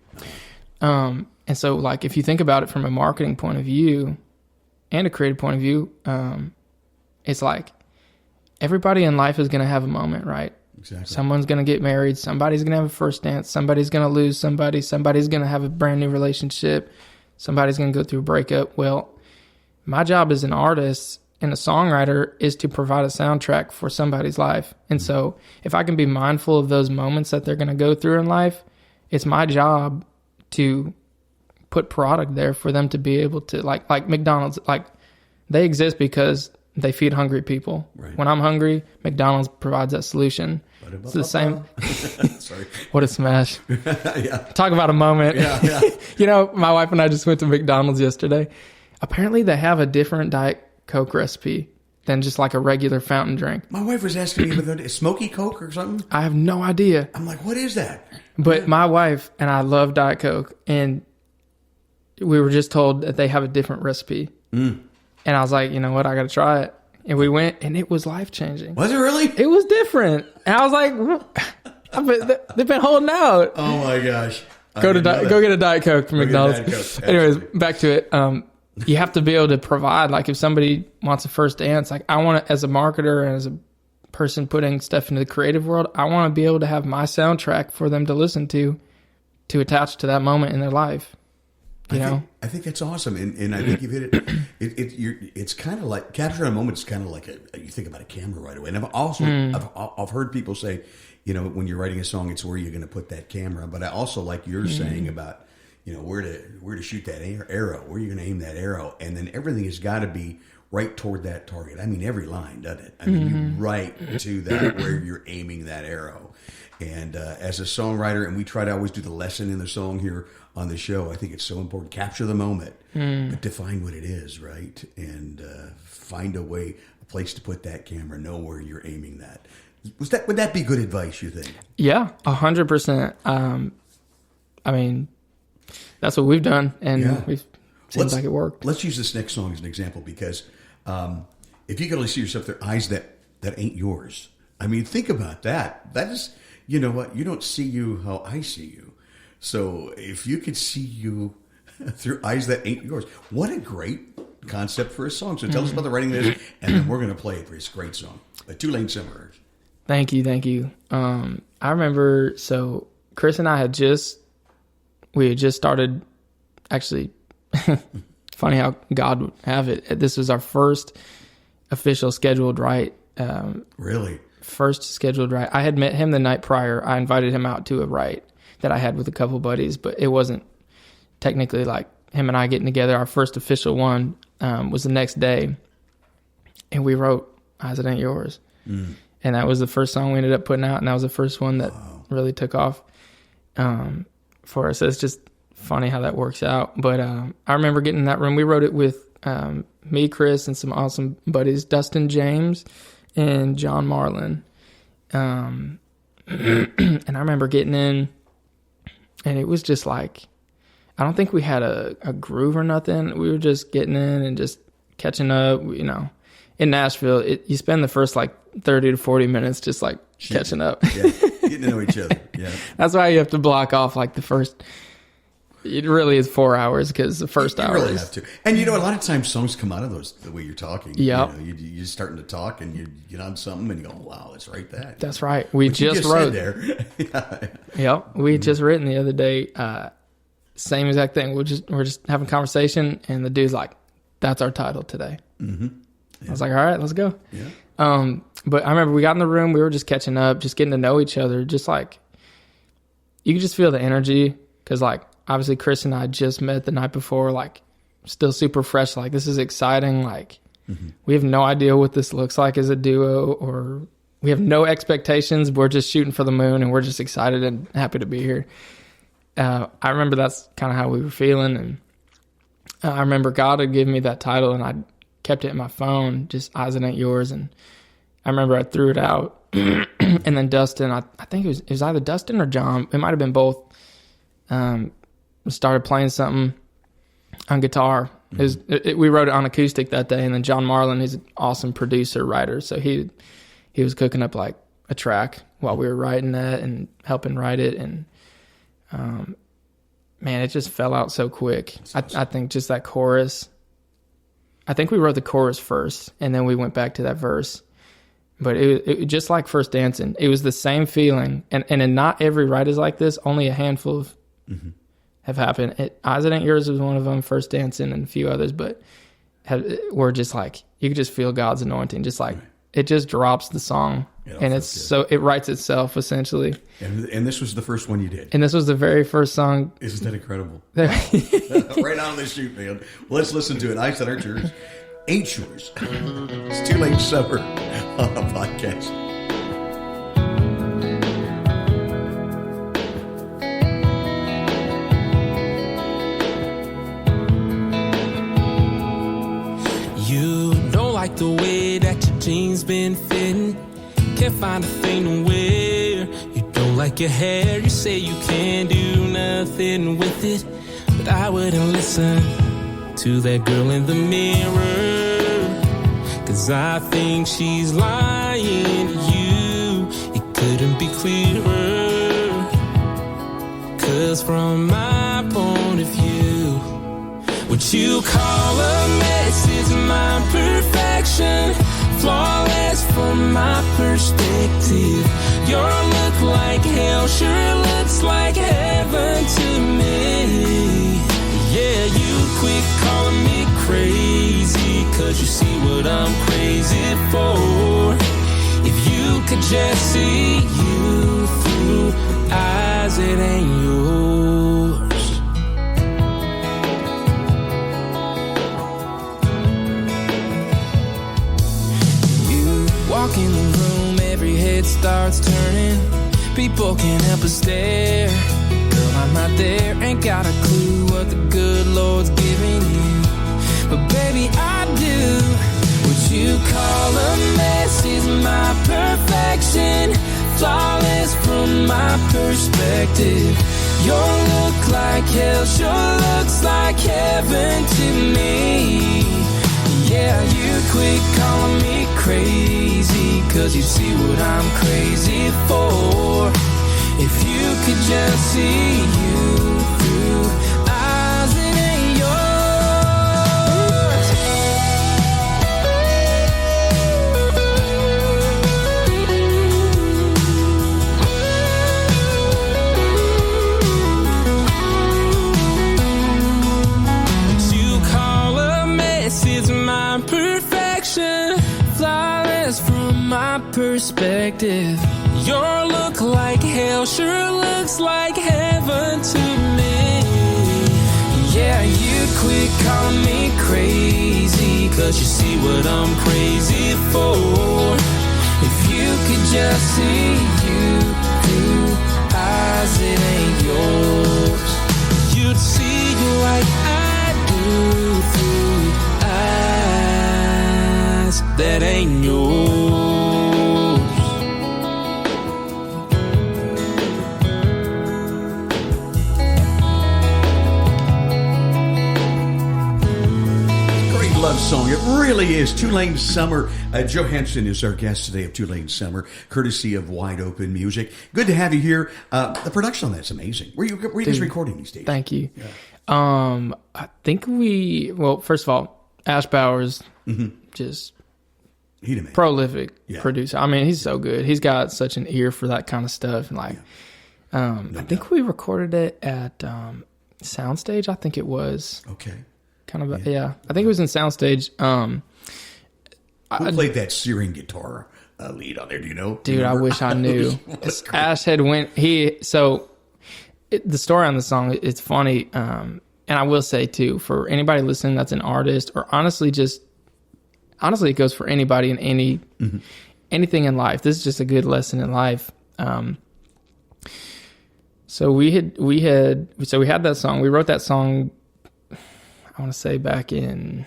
And so, like, if you think about it from a marketing point of view and a creative point of view, it's like everybody in life is going to have a moment, right? Exactly. Someone's going to get married. Somebody's going to have a first dance. Somebody's going to lose somebody. Somebody's going to have a brand new relationship. Somebody's going to go through a breakup. Well, my job as an artist and a songwriter is to provide a soundtrack for somebody's life. And so if I can be mindful of those moments that they're going to go through in life, it's my job to put product there for them to be able to, like McDonald's, like they exist because they feed hungry people. Right. When I'm hungry, McDonald's provides that solution. It's the same. Sorry. What a smash. Yeah. Talk about a moment. Yeah. You know, my wife and I just went to McDonald's yesterday. Apparently they have a different Diet Coke recipe than just like a regular fountain drink. My wife was asking me whether it's smoky Coke or something. I have no idea. I'm like, what is that? But my wife and I love Diet Coke, and we were just told that they have a different recipe. And I was like, you know what? I got to try it. And we went, and it was life-changing. Was it really? It was different. And I was like, they've been holding out. Oh, my gosh. Go get a Diet Coke from McDonald's. Anyways, back to it. You have to be able to provide, like if somebody wants a first dance, like I want to, as a marketer and as a person putting stuff into the creative world, I want to be able to have my soundtrack for them to listen to attach to that moment in their life. I think that's awesome, and I think you've hit it. It's kind of like capturing a moment. It's kind of like you think about a camera right away. And I've also I've heard people say, you know, when you're writing a song, it's where you're going to put that camera. But I also like you're saying about, you know, where to shoot that arrow, where you're going to aim that arrow, and then everything has got to be right toward that target. I mean, every line, doesn't it? I mean, you right to that where you're aiming that arrow. And as a songwriter, and we try to always do the lesson in the song here on the show, I think it's so important. Capture the moment, but define what it is, right? And find a place to put that camera, know where you're aiming that. Would that be good advice, you think? Yeah, 100%. I mean, that's what we've done, and it seems like it worked. Let's use this next song as an example, because if you can only see yourself through eyes that ain't yours. I mean, think about that. That is, you know what? You don't see you how I see you. So if you could see you through eyes that ain't yours, what a great concept for a song. So tell us about the writing of this, and then we're going to play it for this great song, a Two-Lane Songwriters. Thank you. I remember, so Chris and I had just started, actually, funny how God would have it. This was our first official scheduled write. Really? First scheduled write. I had met him the night prior. I invited him out to a write that I had with a couple buddies, but it wasn't technically like him and I getting together. Our first official one was the next day, and we wrote Eyes That Ain't Yours. And that was the first song we ended up putting out, and that was the first one that really took off for us. So it's just funny how that works out. But I remember getting in that room. We wrote it with me, Chris, and some awesome buddies, Dustin James and John Marlin. And I remember getting in, and it was just like, I don't think we had a groove or nothing. We were just getting in and just catching up, you know. In Nashville, you spend the first like 30 to 40 minutes just like catching up. Yeah, getting to know each other. Yeah. That's why you have to block off like the first It really is 4 hours because the first hour really is... have to. And a lot of times songs come out of those the way you're talking. Yep. You're starting to talk and you get on something and you go, wow, let's write that. That's right. We What just you wrote. said there. Yep. We had just written the other day. Same exact thing. We're just having a conversation, and the dude's like, "That's our title today." Mm-hmm. Yeah. I was like, "All right, let's go." Yeah. But I remember we got in the room. We were just catching up, just getting to know each other. Just like you could just feel the energy because, like, obviously Chris and I just met the night before. Like, still super fresh. Like, this is exciting. Like, we have no idea what this looks like as a duo, or we have no expectations. We're just shooting for the moon, and we're just excited and happy to be here. I remember that's kind of how we were feeling, and I remember God had given me that title, and I kept it in my phone, just Eyes That Ain't Yours, and I remember I threw it out, and then Dustin, I think it was either Dustin or John, it might have been both, started playing something on guitar. We wrote it on acoustic that day, and then John Marlin, he's an awesome producer, writer, so he was cooking up like a track while we were writing that and helping write it, and man, it just fell out so quick. I think just that chorus, I think we wrote the chorus first and then we went back to that verse, but it just like First Dancing, it was the same feeling, and not every write is like this. Only a handful of have happened. Eyes That Ain't Yours was one of them, First Dancing, and a few others, but were just like, you could just feel God's anointing, just like it just drops the song. And it's so it writes itself essentially. And this was the first one you did. And this was the very first song. Isn't that incredible? Right on the shoot, man. Well, let's listen to it. Eyes That Aren't Yours, Ain't Yours. It's Too Late Summer on the podcast. You don't like the way that your jeans been fitting. Can't find a thing to wear. You don't like your hair. You say you can't do nothing with it. But I wouldn't listen to that girl in the mirror, 'cause I think she's lying to you. It couldn't be clearer, 'cause from my point of view, what you call a mess is my perfection. Flawless from my perspective. Your look like hell sure looks like heaven to me. Yeah, you quit calling me crazy, 'cause you see what I'm crazy for. If you could just see you through eyes that ain't yours. Walk in the room, every head starts turning. People can't help but stare. Girl, I'm not there, ain't got a clue what the good Lord's giving you. But baby, I do. What you call a mess is my perfection. Flawless from my perspective. Your look like hell sure looks like heaven to me. Yeah, you quit calling me crazy, 'cause you see what I'm crazy for. If you could just see you through eyes that ain't yours. What you call a mess is my perfection. Flawless from my perspective. Your look like hell sure looks like heaven to me. Yeah, you quit calling me crazy, 'cause you see what I'm crazy for. If you could just see you through eyes that ain't yours, you'd see you like I do through eyes that ain't yours. love song. It really is. Tulane Summer. Joe Hanson is our guest today of Tulane Summer, courtesy of Wide Open Music. Good to have you here. The production on that's amazing. Where you guys recording these days? Thank you. Yeah. I think first of all, Ash Bowers, just prolific producer. I mean, he's so good. He's got such an ear for that kind of stuff. And I think we recorded it at Soundstage. I think it was. Okay. Kind of, I think it was in Soundstage. Who played that searing guitar lead on there? Do you know? Dude, I wish I knew. Ash had the story on the song, it's funny. And I will say too, for anybody listening that's an artist, or honestly, it goes for anybody in anything in life. This is just a good lesson in life. So we had that song. We wrote that song, I want to say back in,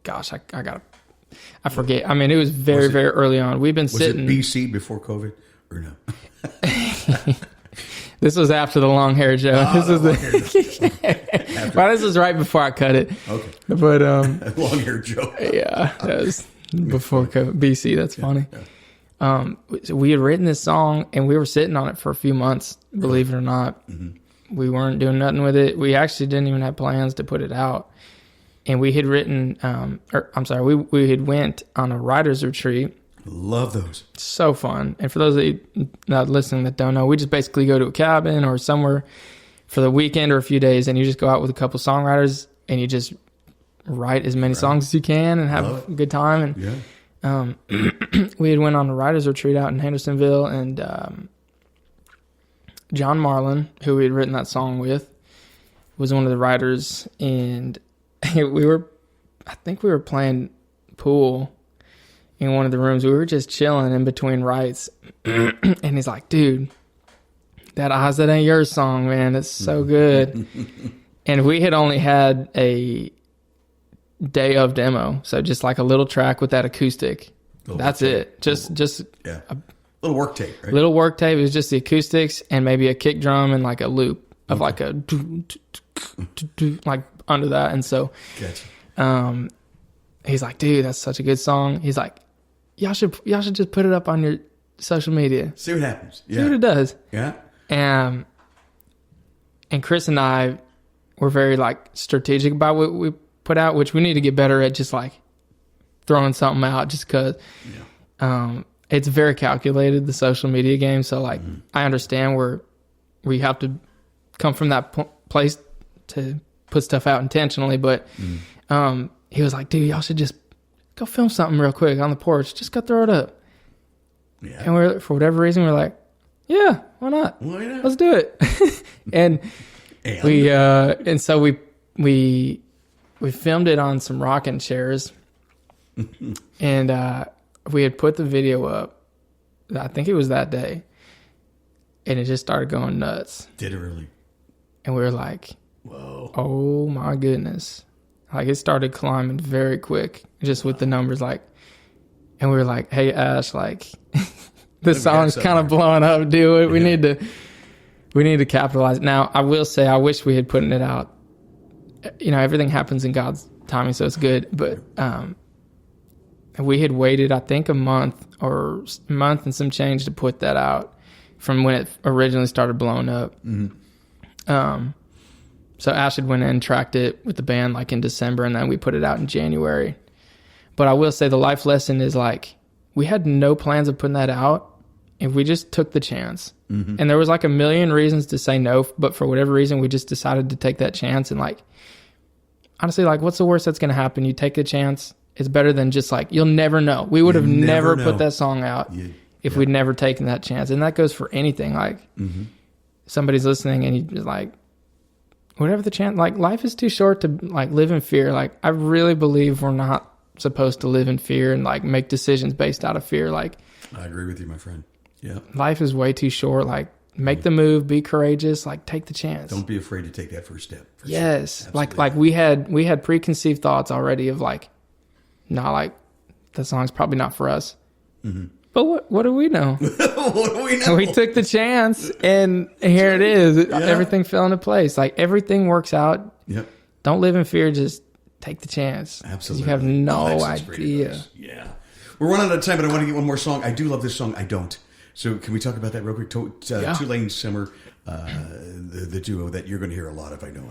gosh, I forget. I mean, it was very, very early on. We've been sitting. Was it BC before COVID or no? This was after the long hair, Joe. This was right before I cut it. Okay. But long hair Joe. Yeah, that was before COVID. BC. That's funny. Yeah. So we had written this song and we were sitting on it for a few months, believe it or not. Mm-hmm. We weren't doing nothing with it. We actually didn't even have plans to put it out. And we had written, we had went on a writer's retreat. Love those. So fun. And for those of you not listening that don't know, we just basically go to a cabin or somewhere for the weekend or a few days, and you just go out with a couple songwriters and you just write as many songs as you can and have a good time. And we had went on a writer's retreat out in Hendersonville, and John Marlin, who we had written that song with, was one of the writers, and I think we were playing pool in one of the rooms. We were just chilling in between writes, and he's like, dude, that Eyes That Ain't Yours song, man, it's so good. And we had only had a day of demo, so just like a little track with that acoustic. That's it. Just a little work tape, right? Little work tape. It was just the acoustics and maybe a kick drum and like a loop of like a like under that. And so he's like, dude, that's such a good song. He's like, y'all should just put it up on your social media. See what happens. Yeah. See what it does. Yeah. And Chris and I were very like strategic about what we put out, which we need to get better at, just like throwing something out just because it's very calculated, the social media game. So like I understand where you have to come from that place to put stuff out intentionally, but he was like, dude, y'all should just go film something real quick on the porch. Just go throw it up. Yeah. And for whatever reason, we're like, yeah, why not? Why not? Let's do it. And we filmed it on some rocking chairs. And we had put the video up, I think it was that day, and it just started going nuts. Did it really? And we were like, whoa, oh my goodness. Like it started climbing very quick, just with the numbers, like, and we were like, hey Ash, like this song's kind of blowing up, dude. We need to capitalize. Now I will say, I wish we had put it out. You know, everything happens in God's timing, so it's good. But we had waited, I think, a month and some change to put that out from when it originally started blowing up. Mm-hmm. So Ash had went in and tracked it with the band like in December, and then we put it out in January. But I will say the life lesson is like, we had no plans of putting that out, and we just took the chance. Mm-hmm. And there was like a million reasons to say no, but for whatever reason, we just decided to take that chance. And like, honestly, like, what's the worst that's going to happen? You take the chance. It's better than just like, you'll never know. We would have never put that song out if we'd never taken that chance. And that goes for anything. Like, somebody's listening and you're like, whatever the chance, like, life is too short to like live in fear. Like, I really believe we're not supposed to live in fear and like make decisions based out of fear. Like, I agree with you, my friend. Yeah. Life is way too short. Like, make the move, be courageous, like take the chance. Don't be afraid to take that first step. Yes. Sure. Like we had preconceived thoughts already of like, nah, like that song's probably not for us. Mm-hmm. But what do we know? What do we know? We took the chance, and here it is. Yeah. Everything fell into place. Like, everything works out. Yep. Don't live in fear. Just take the chance. Absolutely. You have no that's great idea. advice. Yeah. We're running out of time, but I want to get one more song. I do love this song, I Don't. So can we talk about that real quick? Tulane Simmer, the duo that you're going to hear a lot of, I know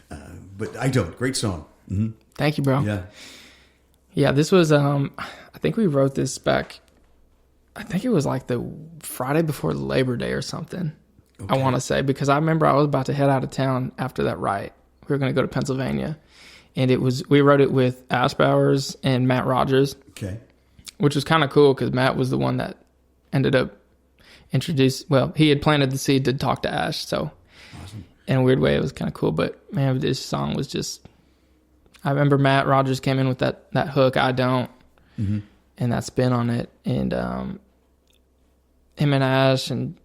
of. But I Don't. Great song. Mm-hmm. Thank you, bro. Yeah. Yeah, this was, I think we wrote this back, I think it was like the Friday before Labor Day or something, okay. I want to say, because I remember I was about to head out of town after that write. We were going to go to Pennsylvania. And we wrote it with Ash Bowers and Matt Rogers. Okay. Which was kind of cool because Matt was the one that ended up he had planted the seed to talk to Ash. So awesome. In a weird way, it was kind of cool. But man, this song was just, I remember Matt Rogers came in with that hook, I Don't, mm-hmm. and that spin on it. And him and Ash and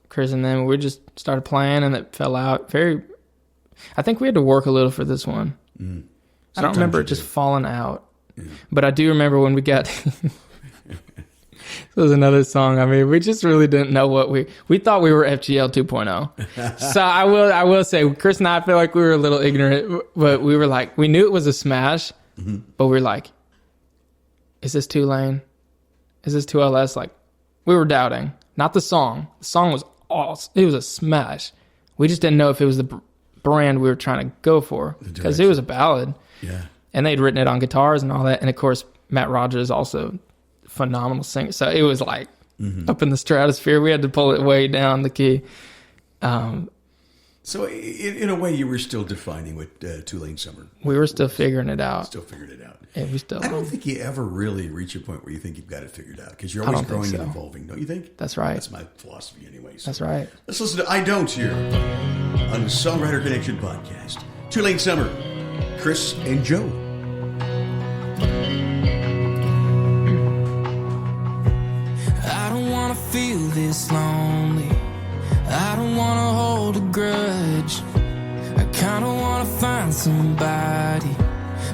Chris and them, we just started playing and it fell out. I think we had to work a little for this one. Mm. I don't remember it just falling out. Yeah. But I do remember when we got... This was another song. I mean, we just really didn't know what we thought we were FGL 2.0. So I will say, Chris and I feel like we were a little ignorant, but we were like, we knew it was a smash, mm-hmm. but we were like, is this Tulane? Is this 2LS? Like, we were doubting. Not the song. The song was awesome. It was a smash. We just didn't know if it was the brand we were trying to go for because it was a ballad. Yeah. And they'd written it on guitars and all that. And of course, Matt Rogers also phenomenal singer. So it was like mm-hmm. up in the stratosphere. We had to pull it way down the key. So in a way, you were still defining what Tulane Summer. We were still figuring it out. Still figured it out. Yeah, I don't think you ever really reach a point where you think you've got it figured out because you're always growing and evolving, don't you think? That's right. That's my philosophy anyway. So that's right. Let's listen to I Don't here on the Songwriter Connection podcast. Tulane Summer, Chris and Joe. I don't want to feel this lonely. I don't want to hold a grudge. I kind of want to find somebody,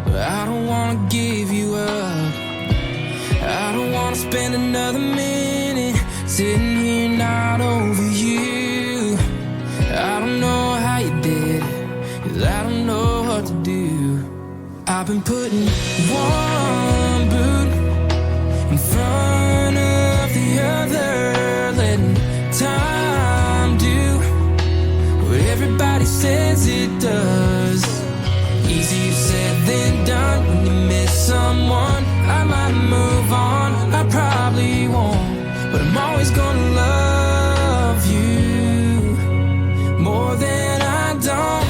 but I don't want to give you up. I don't want to spend another minute sitting here not over you. I don't know how you did it, 'cause I don't know what to do. I've been putting one boot in front of the other, letting time do what everybody says it does. Easier said than done when you miss someone. I might move on, I probably won't, but I'm always gonna love you more than I don't.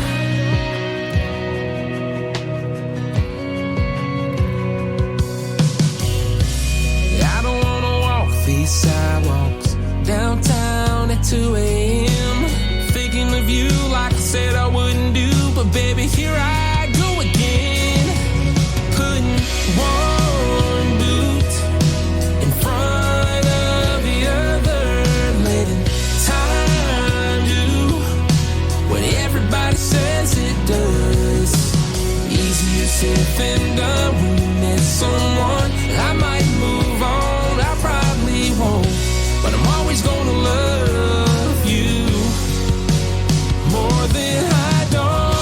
I don't wanna walk these sidewalks downtown at 2 a.m. thinking of you like I said I wouldn't do, but baby, here I go again, putting one boot in front of the other, letting time do what everybody says it does. Easier said than done when you miss someone. I might move on, I probably won't, but I'm always gonna love you more than I don't.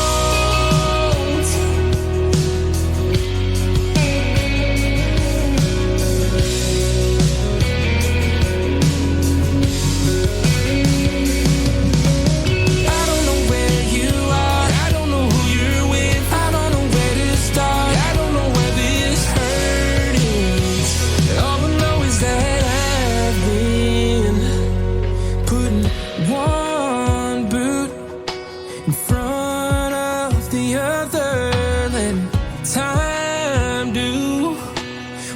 I don't know where you are, I don't know who you're with, I don't know where to start, I don't know where this hurt is. All I know is that I've been putting one boot in front of the other, letting time do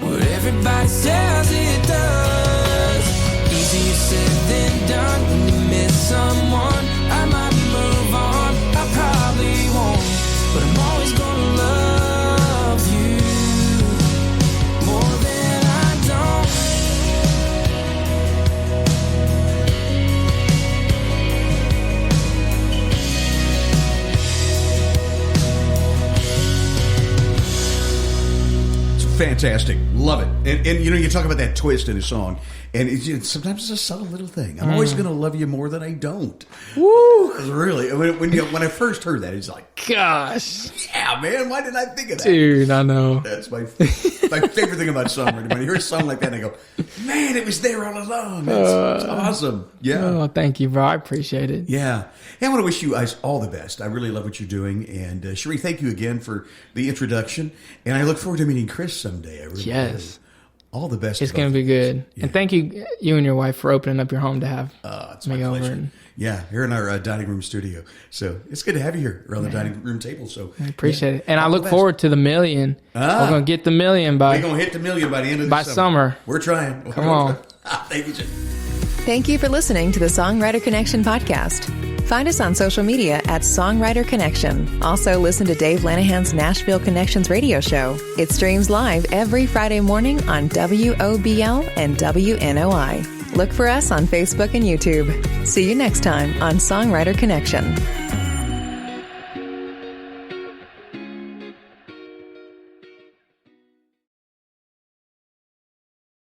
what everybody says it does. Easier said than done when you miss someone. I might move on, I probably won't, but I'm always gonna love you more than I don't. It's fantastic. Love it. And you know, you talk about that twist in a song. And sometimes it's a subtle little thing. I'm always going to love you more than I don't. Woo! Really, when I first heard that, it's like, Gosh. yeah, man, why didn't I think of that? Dude, I know. That's my favorite thing about songwriting. When you hear a song like that, and I go, man, it was there all along. It's awesome. Yeah. Oh, thank you, bro. I appreciate it. Yeah. Hey, I want to wish you guys all the best. I really love what you're doing. And Cherie, thank you again for the introduction. And I look forward to meeting Chris someday. I really do. All the best. It's going to be good. Yeah. And thank you and your wife for opening up your home to have it's me over. Yeah, here in our dining room studio. So it's good to have you here around the dining room table. So I appreciate it. And I look forward to the 1 million. We're going to get the 1 million we're going to hit the 1 million by the end of the summer. We're trying. Come on. Thank you, Jim. Thank you for listening to the Songwriter Connection podcast. Find us on social media at Songwriter Connection. Also, listen to Dave Lanahan's Nashville Connections radio show. It streams live every Friday morning on WOBL and WNOI. Look for us on Facebook and YouTube. See you next time on Songwriter Connection.